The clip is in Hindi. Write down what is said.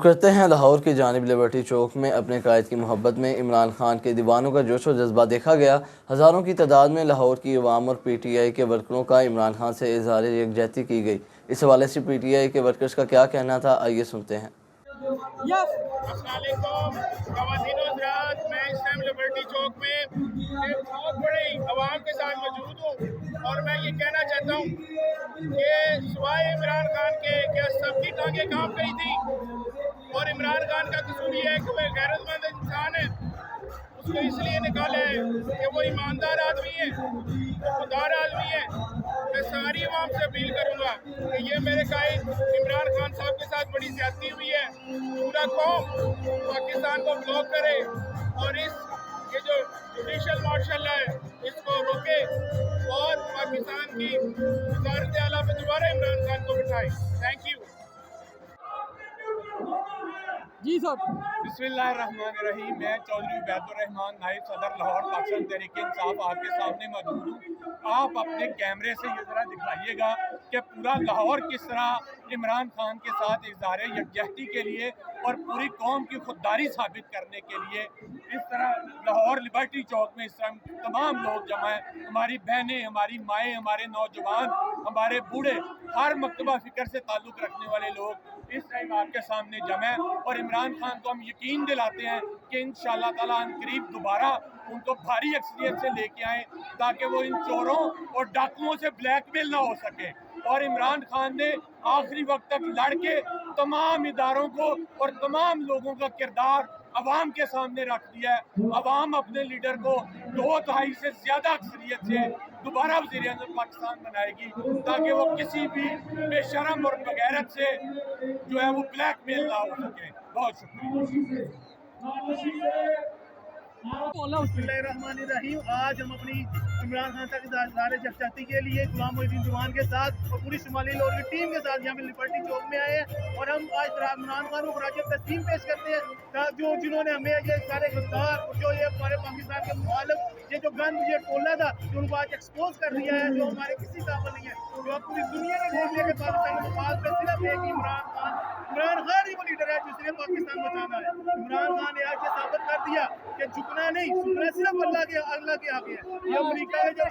करते हैं लाहौर की जानिब लिबर्टी चौक में अपने कायद की मोहब्बत में इमरान खान के दीवानों का जोश व जज्बा देखा गया। हज़ारों की तादाद में लाहौर की अवाम और PTI के वर्करों का इमरान खान से इज़हार यकजहती की गई। इस हवाले से PTI के वर्कर्स का क्या कहना था, आइए सुनते हैं। मैं इस टाइम लिबर्टी चौक में एक बहुत बड़ी आवाम के साथ मौजूद हूँ और मैं ये कहना चाहता हूँ कि सिवाय इमरान खान के क्या सबकी टांगें कांप गई थी। और इमरान खान का कसूर ये है कि वह गैरतमंद इंसान है, उसको इसलिए निकाला है कि वो ईमानदार आदमी है, खुदार आदमी है। मैं सारी आवाम से अपील करूँगा कि ये मेरे कायद इमरान खान साहब के साथ बड़ी ज्यादती हुई है। पूरा कौम पाकिस्तान को ब्लॉक करे और ये जो जुडिशल मार्शल है इसको रोके और पाकिस्तान की वज़ारत आला पे दोबारा इमरान खान को बिठाए। Thank you ji sir. बिस्मिल्लाहिर्रहमानिर्रहीम। मैं चौधरी उबैदुर्रहमान नायब सदर लाहौर पाकिस्तान तहरीक इंसाफ आपके सामने मौजूद हूँ। आप अपने कैमरे से ये ज़रा दिखाइएगा कि पूरा लाहौर किस तरह इमरान खान के साथ इज़हार यकजहती के लिए और पूरी कौम की खुददारी साबित करने के लिए इस तरह लाहौर लिबर्टी चौक में इस तरह तमाम लोग जमा हैं। हमारी बहनें, हमारी माएँ, हमारे नौजवान, हमारे बूढ़े, हर मकतबा फ़िक्र से ताल्लुक़ रखने वाले लोग इस टाइम आपके सामने जमा है और इमरान खान को हम यकीन दिलाते हैं कि इंशाअल्लाह ताला करीब दोबारा उनको भारी अक्सरियत से लेके आए ताकि वो इन चोरों और डाकुओं से ब्लैकमेल ना हो सके। और इमरान खान ने आखिरी वक्त तक लड़के तमाम इदारों को और तमाम लोगों का किरदार अवाम के सामने रख दिया है। अवाम अपने लीडर को 2/3 से ज़्यादा अक्सरियत से दोबारा वज़ीर-ए-आज़म पाकिस्तान बनाएगी ताकि वो किसी भी बेशरम और बगैरत से जो है वो ब्लैकमेल ना हो सके। बहुत शुक्रिया। बिस्मिल्लाहिर्रहमानिर्रहीम। आज हम अपनी इमरान खान तक इज़हार यकजहती के लिए गुलाम मोहिउद्दीन जुमान के साथ और पूरी शुमाली लाहौर की टीम के साथ यहाँ पे लिबर्टी चौक में आए हैं और हम आज इमरान खान को खराज तस्लीम पेश करते हैं जो जिन्होंने हमें ये सारे गद्दार जो ये हमारे पाकिस्तान के मुखालिफ ये जो गंद ये टोला था जो उनको आज एक्सपोज कर दिया है, जो हमारे किसी काबिल नहीं है, जो अब पूरी दुनिया ने देख लिया कि पाकिस्तान के मुखालिफ में सिर्फ एक इमरान खान ही वो लीडर है जिसने पाकिस्तान बचाना है। इमरान खान ने आज ये साबित कर दिया कि झुकना नहीं, झुकना सिर्फ अल्लाह के आगे है। ये अमेरिका में जब